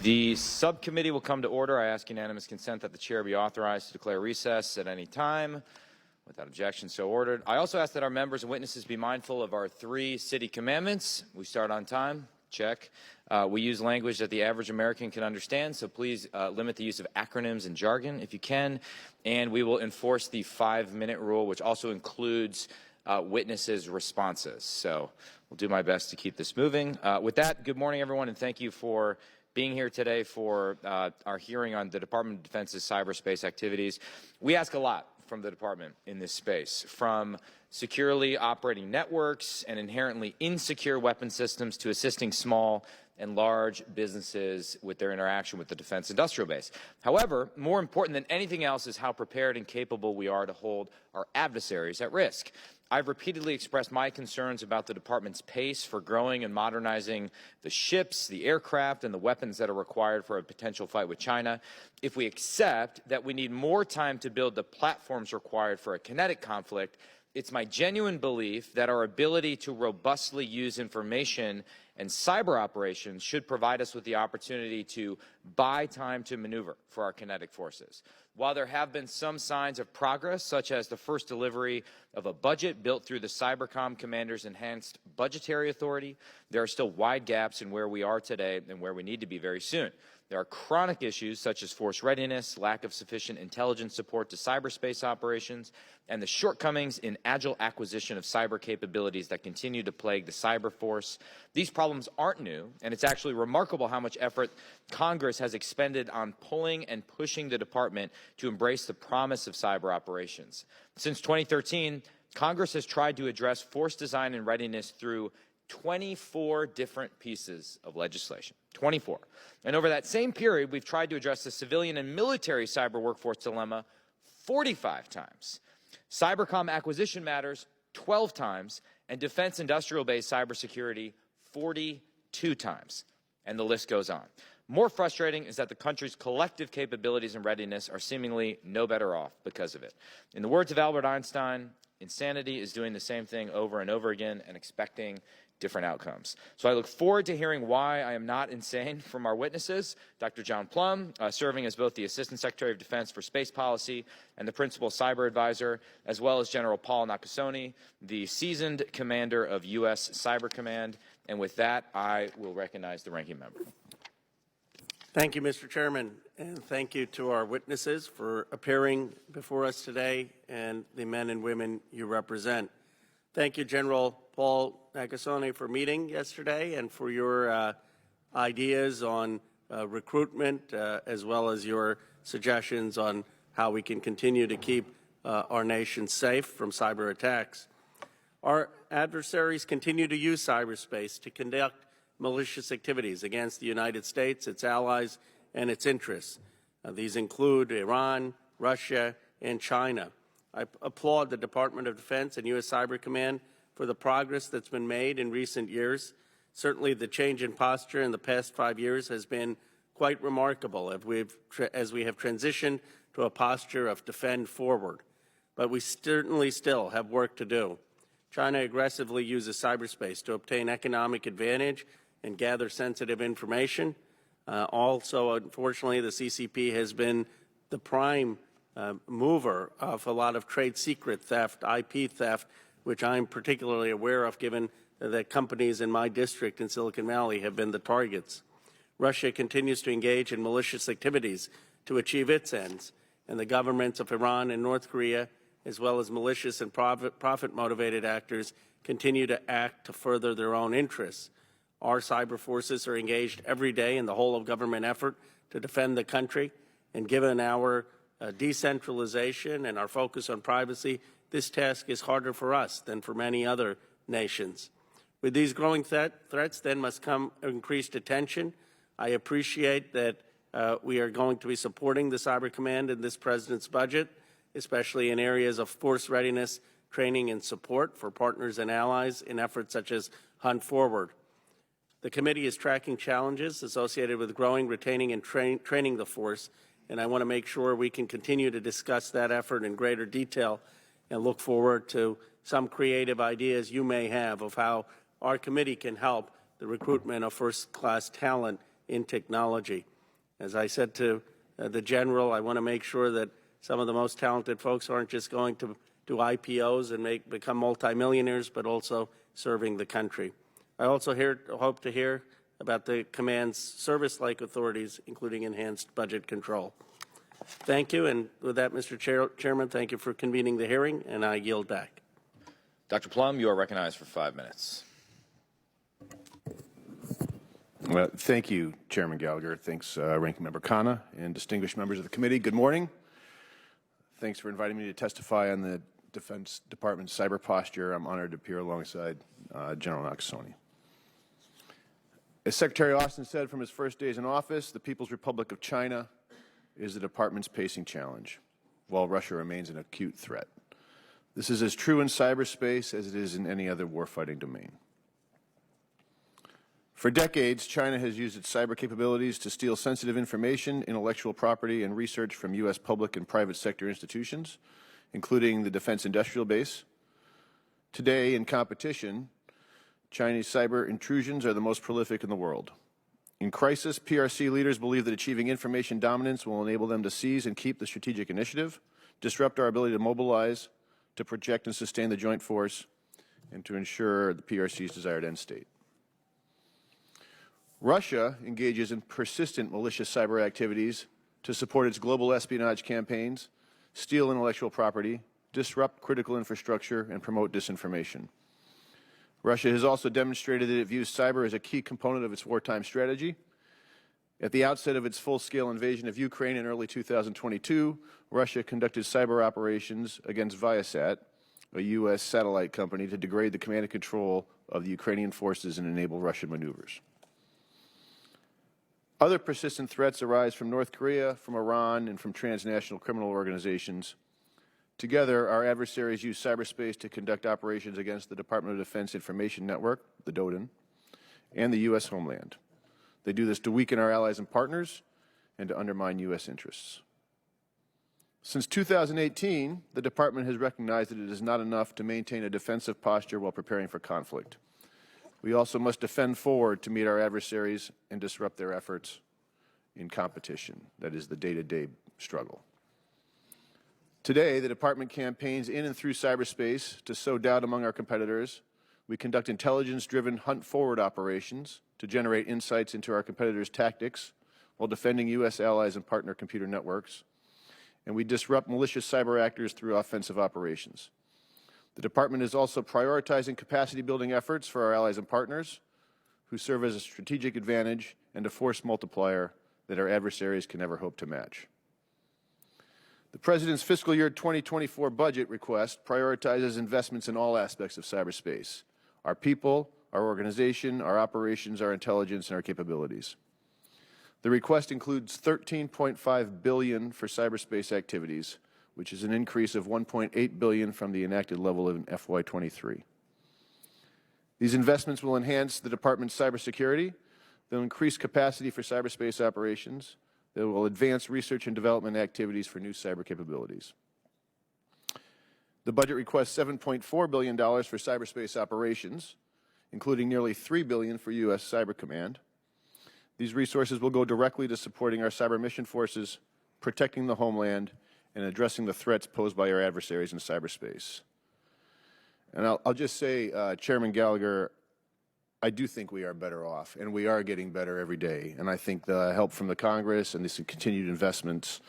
The subcommittee will come to order. I ask unanimous consent that the chair be authorized to declare recess at any time. Without objection, so ordered. I also ask that our members and witnesses be mindful of our 3 city commandments. We start on time. Check. We use language that the average American can understand, so please limit the use of acronyms and jargon if you can. And we will enforce the 5-minute rule, which also includes witnesses' responses. So we'll do my best to keep this moving. With that, good morning, everyone, and thank you for being here today for our hearing on the Department of Defense's cyberspace activities. We ask a lot from the department in this space, from securely operating networks and inherently insecure weapon systems to assisting small and large businesses with their interaction with the defense industrial base. However, more important than anything else is how prepared and capable we are to hold our adversaries at risk. I've repeatedly expressed my concerns about the department's pace for growing and modernizing the ships, the aircraft, and the weapons that are required for a potential fight with China. If we accept that we need more time to build the platforms required for a kinetic conflict, it's my genuine belief that our ability to robustly use information and cyber operations should provide us with the opportunity to buy time to maneuver for our kinetic forces. While there have been some signs of progress, such as the first delivery of a budget built through the Cybercom Commander's Enhanced Budgetary Authority, there are still wide gaps in where we are today and where we need to be very soon. There are chronic issues such as force readiness, lack of sufficient intelligence support to cyberspace operations, and the shortcomings in agile acquisition of cyber capabilities that continue to plague the cyber force. These problems aren't new, and it's actually remarkable how much effort Congress has expended on pulling and pushing the department to embrace the promise of cyber operations. Since 2013, Congress has tried to address force design and readiness through 24 different pieces of legislation. 24. And over that same period, we've tried to address the civilian and military cyber workforce dilemma 45 times. Cybercom acquisition matters 12 times, and defense industrial base cybersecurity 42 times. And the list goes on. More frustrating is that the country's collective capabilities and readiness are seemingly no better off because of it. In the words of Albert Einstein, insanity is doing the same thing over and over again and expecting different outcomes. So I look forward to hearing why I am not insane from our witnesses, Dr. John Plumb, serving as both the Assistant Secretary of Defense for Space Policy and the Principal Cyber Advisor, as well as General Paul Nakasone, the seasoned commander of U.S. Cyber Command. And with that, I will recognize the ranking member. Thank you, Mr. Chairman, and thank you to our witnesses for appearing before us today and the men and women you represent. Thank you, General Paul Nakasone, for meeting yesterday and for your ideas on recruitment as well as your suggestions on how we can continue to keep our nation safe from cyber attacks. Our adversaries continue to use cyberspace to conduct malicious activities against the United States, its allies, and its interests. These include Iran, Russia, and China. I applaud the Department of Defense and U.S. Cyber Command for the progress that's been made in recent years. Certainly the change in posture in the past 5 years has been quite remarkable as we have transitioned to a posture of defend forward. But we certainly still have work to do. China aggressively uses cyberspace to obtain economic advantage and gather sensitive information. Also, unfortunately, the CCP has been the prime mover of a lot of trade secret theft, IP theft, which I'm particularly aware of given that companies in my district in Silicon Valley have been the targets. Russia continues to engage in malicious activities to achieve its ends, and the governments of Iran and North Korea, as well as malicious and profit-motivated actors, continue to act to further their own interests. Our cyber forces are engaged every day in the whole-of-government effort to defend the country, and given our decentralization and our focus on privacy, this task is harder for us than for many other nations. With these growing threats, then, must come increased attention. I appreciate that we are going to be supporting the Cyber Command in this President's budget, especially in areas of force readiness, training, and support for partners and allies in efforts such as Hunt Forward. The committee is tracking challenges associated with growing, retaining, and training the force, and I want to make sure we can continue to discuss that effort in greater detail and look forward to some creative ideas you may have of how our committee can help the recruitment of first-class talent in technology. As I said to the General, I want to make sure that some of the most talented folks aren't just going to do IPOs and become multimillionaires, but also serving the country. I also hope to hear about the command's service-like authorities, including enhanced budget control. Thank you, and with that, Mr. Chairman, thank you for convening the hearing, and I yield back. Dr. Plum, you are recognized for 5 minutes. Well, thank you, Chairman Gallagher. Thanks, Ranking Member Khanna and distinguished members of the committee. Good morning. Thanks for inviting me to testify on the Defense Department's cyber posture. I'm honored to appear alongside General Nakasone. As Secretary Austin said from his first days in office, the People's Republic of China is the department's pacing challenge, while Russia remains an acute threat. This is as true in cyberspace as it is in any other warfighting domain. For decades, China has used its cyber capabilities to steal sensitive information, intellectual property, and research from U.S. public and private sector institutions, including the defense industrial base. Today, in competition, Chinese cyber intrusions are the most prolific in the world. In crisis, PRC leaders believe that achieving information dominance will enable them to seize and keep the strategic initiative, disrupt our ability to mobilize, to project and sustain the joint force, and to ensure the PRC's desired end state. Russia engages in persistent malicious cyber activities to support its global espionage campaigns, steal intellectual property, disrupt critical infrastructure, and promote disinformation. Russia has also demonstrated that it views cyber as a key component of its wartime strategy. At the outset of its full-scale invasion of Ukraine in early 2022, Russia conducted cyber operations against Viasat, a U.S. satellite company, to degrade the command and control of the Ukrainian forces and enable Russian maneuvers. Other persistent threats arise from North Korea, from Iran, and from transnational criminal organizations. Together, our adversaries use cyberspace to conduct operations against the Department of Defense Information Network, the DoDIN, and the U.S. homeland. They do this to weaken our allies and partners and to undermine U.S. interests. Since 2018, the Department has recognized that it is not enough to maintain a defensive posture while preparing for conflict. We also must defend forward to meet our adversaries and disrupt their efforts in competition. That is the day-to-day struggle. Today, the Department campaigns in and through cyberspace to sow doubt among our competitors. We conduct intelligence-driven hunt-forward operations to generate insights into our competitors' tactics while defending U.S. allies and partner computer networks. And we disrupt malicious cyber actors through offensive operations. The Department is also prioritizing capacity-building efforts for our allies and partners who serve as a strategic advantage and a force multiplier that our adversaries can never hope to match. The President's fiscal year 2024 budget request prioritizes investments in all aspects of cyberspace: our people, our organization, our operations, our intelligence, and our capabilities. The request includes $13.5 billion for cyberspace activities, which is an increase of $1.8 billion from the enacted level in FY23. These investments will enhance the Department's cybersecurity. They'll increase capacity for cyberspace operations. They will advance research and development activities for new cyber capabilities. The budget requests $7.4 billion for cyberspace operations, including nearly $3 billion for U.S. Cyber Command. These resources will go directly to supporting our cyber mission forces, protecting the homeland, and addressing the threats posed by our adversaries in cyberspace. And I'll just say, Chairman Gallagher, I do think we are better off, and we are getting better every day. And I think the help from the Congress and these continued investments,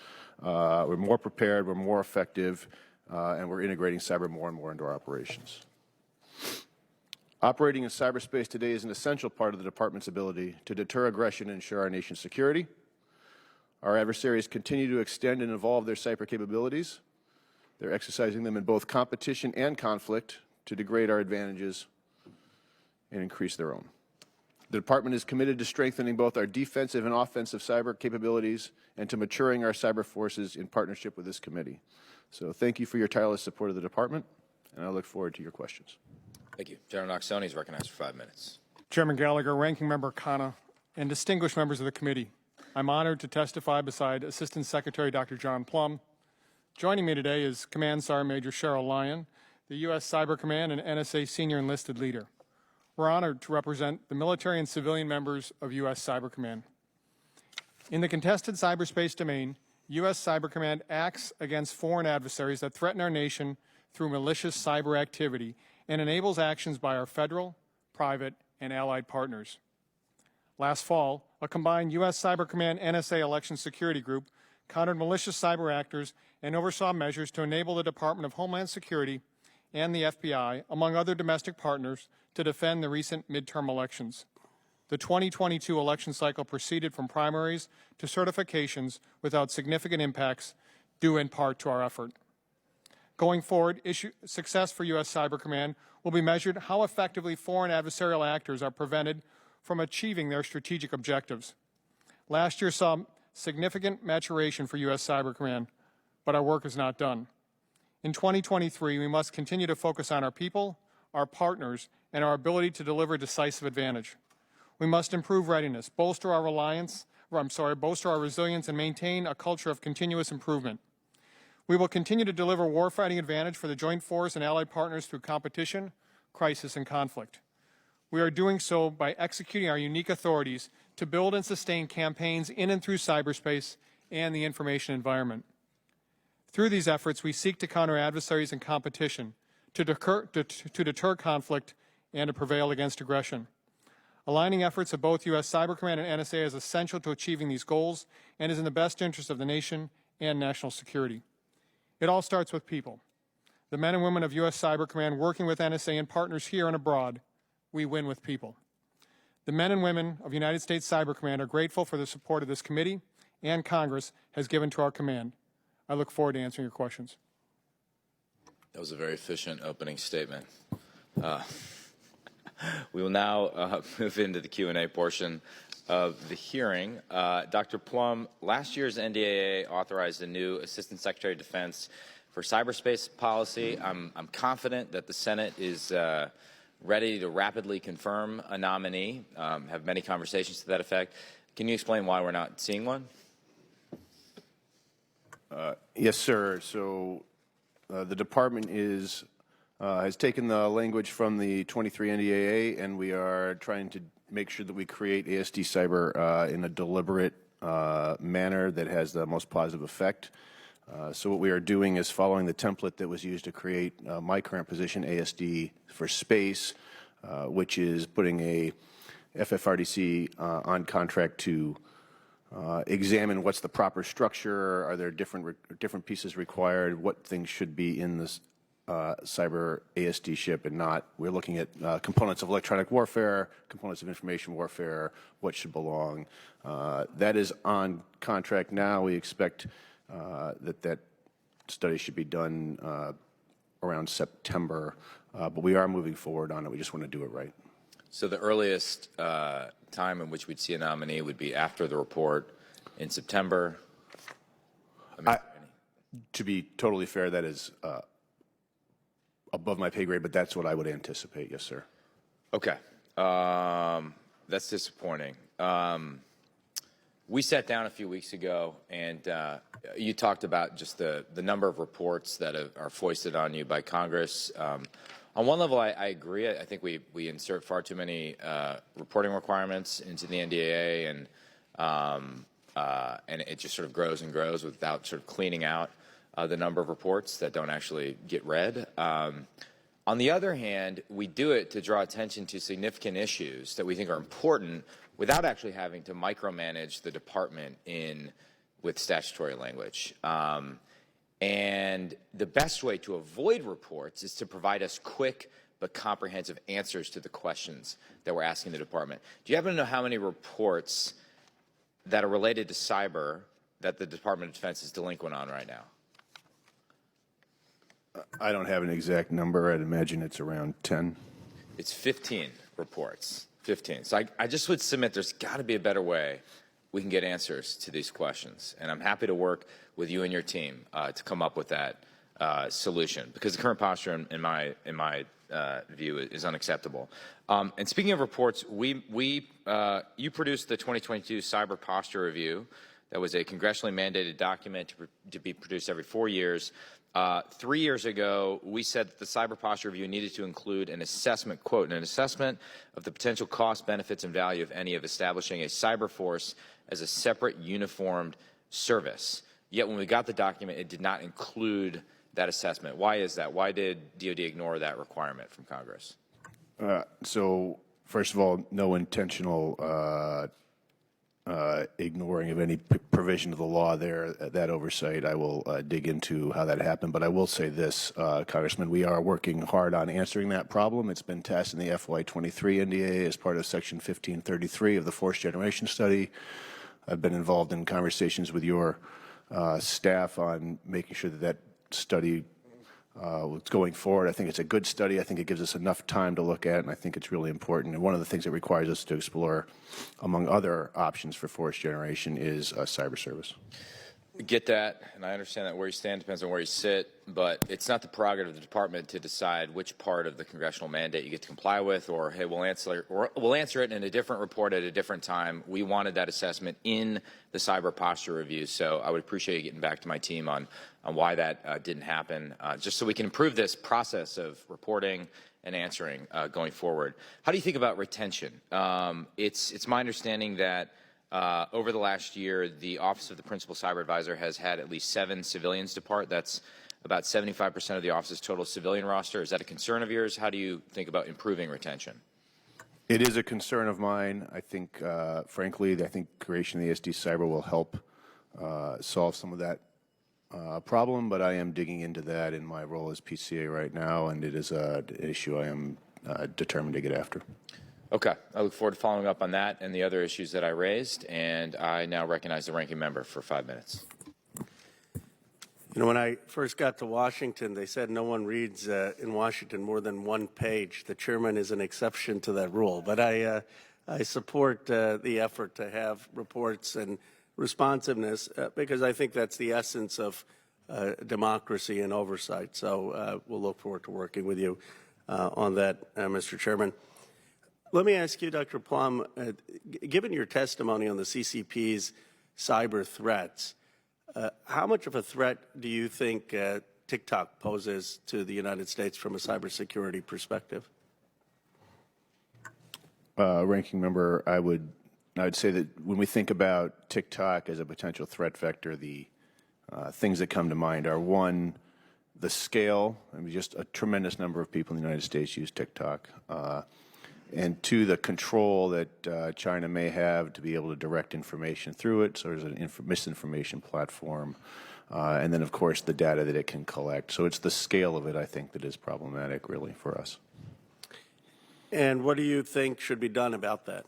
we're more prepared, we're more effective, and we're integrating cyber more and more into our operations. Operating in cyberspace today is an essential part of the Department's ability to deter aggression and ensure our nation's security. Our adversaries continue to extend and evolve their cyber capabilities. They're exercising them in both competition and conflict to degrade our advantages and increase their own. The Department is committed to strengthening both our defensive and offensive cyber capabilities and to maturing our cyber forces in partnership with this committee. So thank you for your tireless support of the Department, and I look forward to your questions. Thank you. General Nakasone is recognized for 5 minutes. Chairman Gallagher, Ranking Member Khanna, and distinguished members of the committee, I'm honored to testify beside Assistant Secretary Dr. John Plum. Joining me today is Command Sergeant Major Cheryl Lyon, the U.S. Cyber Command and NSA Senior Enlisted Leader. We're honored to represent the military and civilian members of U.S. Cyber Command. In the contested cyberspace domain, U.S. Cyber Command acts against foreign adversaries that threaten our nation through malicious cyber activity and enables actions by our federal, private, and allied partners. Last fall, a combined U.S. Cyber Command NSA election security group countered malicious cyber actors and oversaw measures to enable the Department of Homeland Security and the FBI, among other domestic partners, to defend the recent midterm elections. The 2022 election cycle proceeded from primaries to certifications without significant impacts, due in part to our effort. Going forward, success for U.S. Cyber Command will be measured how effectively foreign adversarial actors are prevented from achieving their strategic objectives. Last year saw significant maturation for U.S. Cyber Command, but our work is not done. In 2023, we must continue to focus on our people, our partners, and our ability to deliver decisive advantage. We must improve readiness, bolster our resilience, and maintain a culture of continuous improvement. We will continue to deliver warfighting advantage for the Joint Force and allied partners through competition, crisis, and conflict. We are doing so by executing our unique authorities to build and sustain campaigns in and through cyberspace and the information environment. Through these efforts, we seek to counter adversaries and competition, to deter conflict, and to prevail against aggression. Aligning efforts of both U.S. Cyber Command and NSA is essential to achieving these goals and is in the best interest of the nation and national security. It all starts with people. The men and women of U.S. Cyber Command working with NSA and partners here and abroad, we win with people. The men and women of United States Cyber Command are grateful for the support of this committee and Congress has given to our command. I look forward to answering your questions. That was a very efficient opening statement. We will now move into the Q&A portion of the hearing. Dr. Plum, last year's NDAA authorized a new Assistant Secretary of Defense for cyberspace policy. I'm confident that the Senate is ready to rapidly confirm a nominee, have many conversations to that effect. Can you explain why we're not seeing one? Yes, sir. So the department has taken the language from the 23 NDAA, and we are trying to make sure that we create ASD Cyber in a deliberate manner that has the most positive effect. So what we are doing is following the template that was used to create my current position, ASD for Space, which is putting a FFRDC on contract to examine what's the proper structure, are there different pieces required, what things should be in this cyber ASD ship and not. We're looking at components of electronic warfare, components of information warfare, what should belong. That is on contract now. We expect that study should be done around September, but we are moving forward on it. We just want to do it right. So the earliest time in which we'd see a nominee would be after the report in September? To be totally fair, that is above my pay grade, but that's what I would anticipate. Yes, sir. Okay. That's disappointing. We sat down a few weeks ago, and you talked about just the number of reports that are foisted on you by Congress. On one level, I agree. I think we insert far too many reporting requirements into the NDAA, and it just sort of grows and grows without sort of cleaning out the number of reports that don't actually get read. On the other hand, we do it to draw attention to significant issues that we think are important without actually having to micromanage the department with statutory language. And the best way to avoid reports is to provide us quick but comprehensive answers to the questions that we're asking the department. Do you happen to know how many reports that are related to cyber that the Department of Defense is delinquent on right now? I don't have an exact number. I'd imagine it's around 10. It's 15 reports. 15. So I just would submit there's got to be a better way we can get answers to these questions. And I'm happy to work with you and your team to come up with that solution, because the current posture, in my view, is unacceptable. And speaking of reports, you produced the 2022 Cyber Posture Review. That was a congressionally mandated document to be produced every 4 years. 3 years ago, we said that the cyber posture review needed to include an assessment, quote, an assessment of the potential cost, benefits, and value of any of establishing a cyber force as a separate uniformed service. Yet when we got the document, it did not include that assessment. Why is that? Why did DoD ignore that requirement from Congress? So, first of all, no intentional ignoring of any provision of the law there. That oversight, I will dig into how that happened. But I will say this, Congressman, we are working hard on answering that problem. It's been tasked in the FY23 NDA as part of Section 1533 of the Force Generation Study. I've been involved in conversations with your staff on making sure that that study going forward. I think it's a good study. I think it gives us enough time to look at, and I think it's really important. And one of the things it requires us to explore, among other options for force generation, is cyber service. Get that, and I understand that where you stand depends on where you sit, but it's not the prerogative of the department to decide which part of the congressional mandate you get to comply with, or hey, we'll answer it in a different report at a different time. We wanted that assessment in the cyber posture review, so I would appreciate you getting back to my team on why that didn't happen, just so we can improve this process of reporting and answering going forward. How do you think about retention? It's my understanding that over the last year, the Office of the Principal Cyber Advisor has had at least 7 civilians depart. That's about 75% of the office's total civilian roster. Is that a concern of yours? How do you think about improving retention? It is a concern of mine. I think, frankly, I think creation of the ESD Cyber will help solve some of that problem, but I am digging into that in my role as PCA right now, and it is an issue I am determined to get after. Okay. I look forward to following up on that and the other issues that I raised, and I now recognize the ranking member for 5 minutes. You know, when I first got to Washington, they said no one reads in Washington more than one page. The chairman is an exception to that rule, but I support the effort to have reports and responsiveness because I think that's the essence of democracy and oversight. So we'll look forward to working with you on that, Mr. Chairman. Let me ask you, Dr. Plum, given your testimony on the CCP's cyber threats, how much of a threat do you think TikTok poses to the United States from a cybersecurity perspective? Ranking member, I would say that when we think about TikTok as a potential threat vector, the things that come to mind are, one, the scale. I mean, just a tremendous number of people in the United States use TikTok. And two, the control that China may have to be able to direct information through it. So there's a misinformation platform. And then, of course, the data that it can collect. So it's the scale of it, I think, that is problematic, really, for us. And what do you think should be done about that?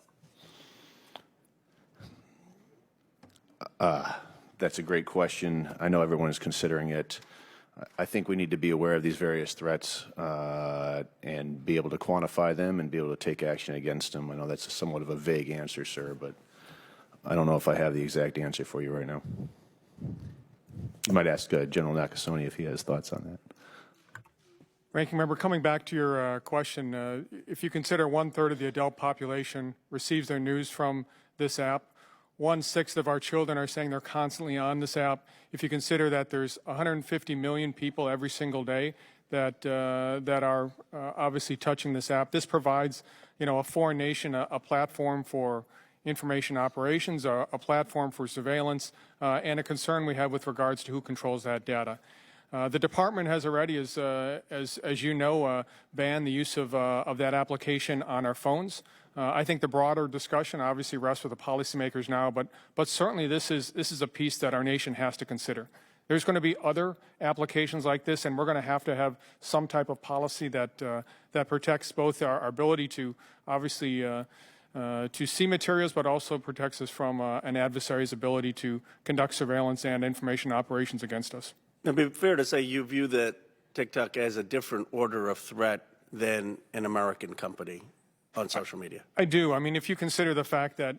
That's a great question. I know everyone is considering it. I think we need to be aware of these various threats and be able to quantify them and be able to take action against them. I know that's somewhat of a vague answer, sir, but I don't know if I have the exact answer for you right now. You might ask General Nakasone if he has thoughts on that. Ranking Member, coming back to your question, if you consider 1/3 of the adult population receives their news from this app, 1/6 of our children are saying they're constantly on this app. If you consider that there's 150 million people every single day that are obviously touching this app, this provides, a foreign nation a platform for information operations, a platform for surveillance, and a concern we have with regards to who controls that data. The department has already, as you know, banned the use of that application on our phones. I think the broader discussion obviously rests with the policymakers now, but certainly this is a piece that our nation has to consider. There's going to be other applications like this, and we're going to have some type of policy that protects both our ability to obviously to see materials, but also protects us from an adversary's ability to conduct surveillance and information operations against us. It'd be fair to say you view that TikTok as a different order of threat than an American company on social media. I do. I mean, if you consider the fact that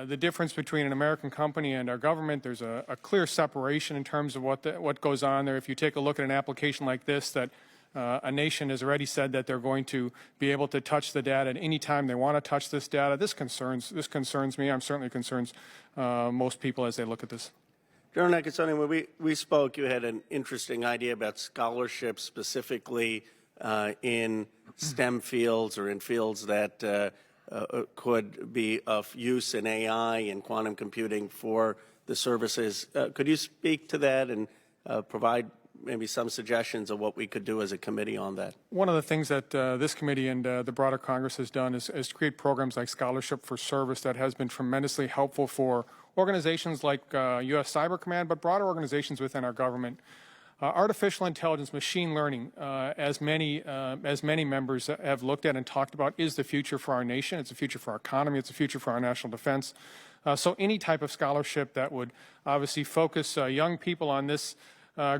the difference between an American company and our government, there's a clear separation in terms of what goes on there. If you take a look at an application like this, that a nation has already said that they're going to be able to touch the data at any time they want to touch this data. This concerns me. I'm certainly concerns most people as they look at this. General Nakasone, when we spoke, you had an interesting idea about scholarships specifically in STEM fields or in fields that could be of use in AI and quantum computing for the services. Could you speak to that and provide maybe some suggestions of what we could do as a committee on that? One of the things that this committee and the broader Congress has done is create programs like Scholarship for Service that has been tremendously helpful for organizations like U.S. Cyber Command, but broader organizations within our government. Artificial intelligence, machine learning, as many members have looked at and talked about, is the future for our nation. It's the future for our economy. It's the future for our national defense. So any type of scholarship that would obviously focus young people on this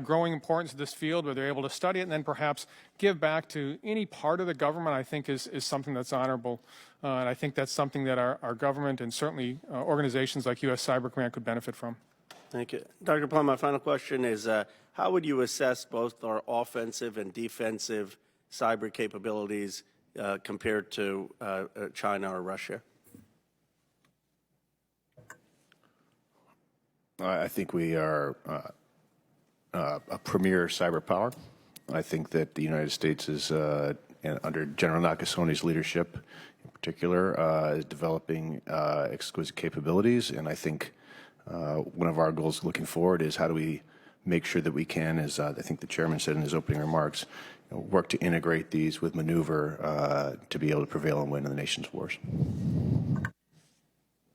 growing importance of this field, where they're able to study it and then perhaps give back to any part of the government, I think is something that's honorable. And I think that's something that our government and certainly organizations like U.S. Cyber Command could benefit from. Thank you. Dr. Plum, my final question is, how would you assess both our offensive and defensive cyber capabilities compared to China or Russia? I think we are a premier cyber power. I think that the United States is, under General Nakasone's leadership in particular, is developing exquisite capabilities. And I think one of our goals looking forward is how do we make sure that we can, as I think the chairman said in his opening remarks, work to integrate these with maneuver to be able to prevail and win in the nation's wars.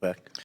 Beck.